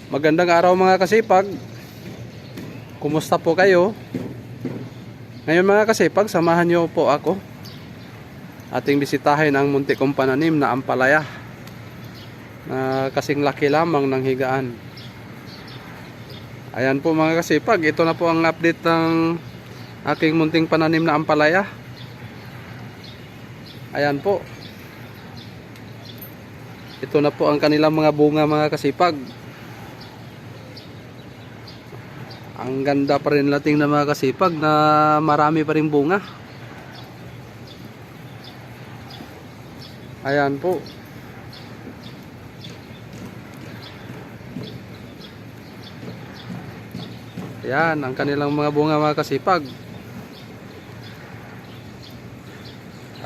Magandang araw mga kasipag. Kumusta po kayo? Ngayon mga kasipag, samahan niyo po ako. Ating bisitahin ang munti kong pananim na ampalaya na kasing laki lamang ng higaan. Ayan po mga kasipag, ito na po ang update ng aking munting pananim na ampalaya. Ayan po. Ito na po ang kanilang mga bunga mga kasipag. Ang ganda pa rin lating na mga kasipag na marami pa rin bunga. Ayan po. Ayan ang kanilang mga bunga mga kasipag.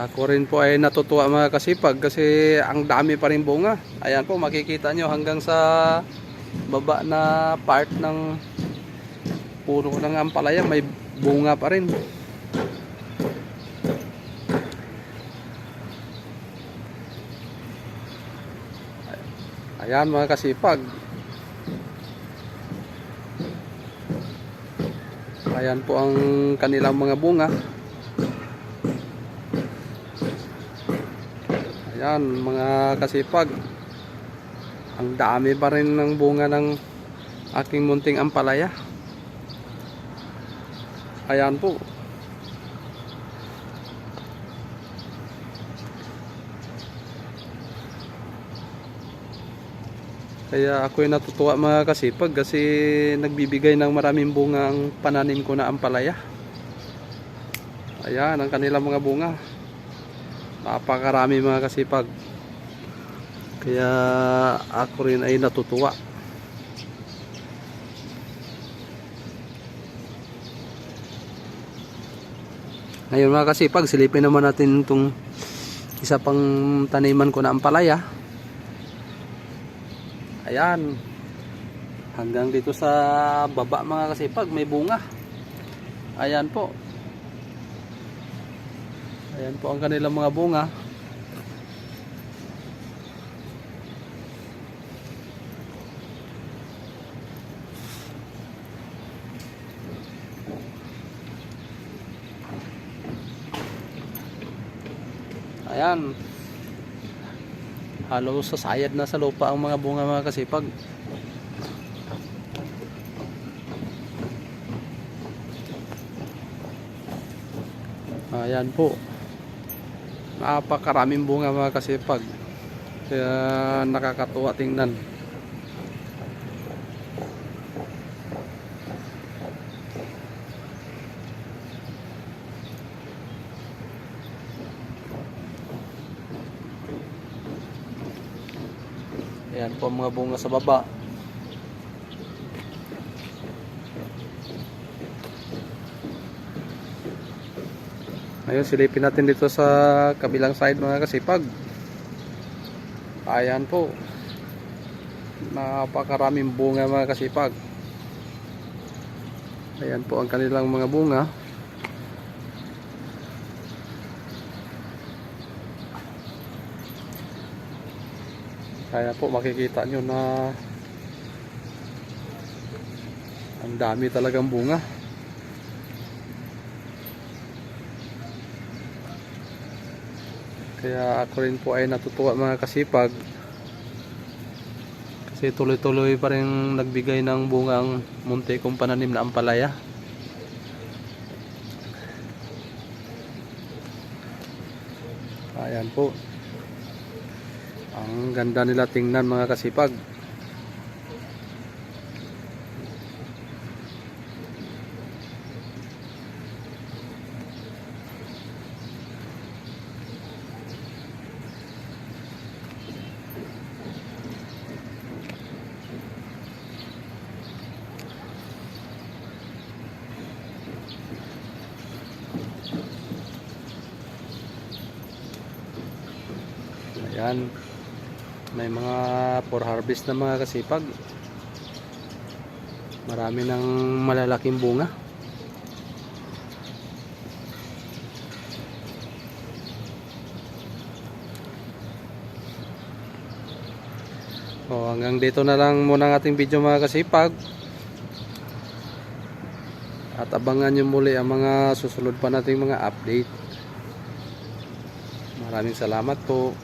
Ako rin po ay natutuwa mga kasipag kasi ang dami pa rin bunga. Ayan po, makikita nyo hanggang sa baba na part ng puno ng ampalaya may bunga pa rin. Ayan mga kasipag. Ayan po ang kanilang mga bunga. Ayan mga kasipag. Ang dami pa rin ng bunga ng aking munting ampalaya. Ayan po. Kaya ako'y natutuwa mga kasipag kasi nagbibigay ng maraming bunga ang pananim ko na ampalaya. Ayan ang kanilang mga bunga. Napakarami mga kasipag. Kaya ako rin ay natutuwa. Ngayon mga kasipag, silipin naman natin itong isa pang taniman ko na ampalaya. Ayan. Hanggang dito sa baba mga kasipag may bunga. Ayan po. Ayan po ang kanilang mga bunga. Ayan. Halos sasayad na sa lupa ang mga bunga mga kasipag. Ayan po. Napakaraming bunga mga kasipag. Kaya nakakatuwa tingnan. Ayan po ang mga bunga sa baba. Ngayon silipin natin dito sa kabilang side mga kasipag. Ayan po. Napakaraming bunga mga kasipag. Ayan po ang kanilang mga bunga. Kaya po makikita nyo na ang dami talagang bunga. Kaya ako rin po ay natutuwa mga kasipag. Kasi tuloy-tuloy pa rin nagbigay ng bunga ang munti kong pananim na ampalaya. Ayan po. Ang ganda nila tingnan mga kasipag. Ayan. May mga for harvest na mga kasipag. Marami ng malalaking bunga. So hanggang dito na lang muna ang ating video mga kasipag. At abangan nyo muli ang mga susunod pa nating mga update. Maraming salamat po.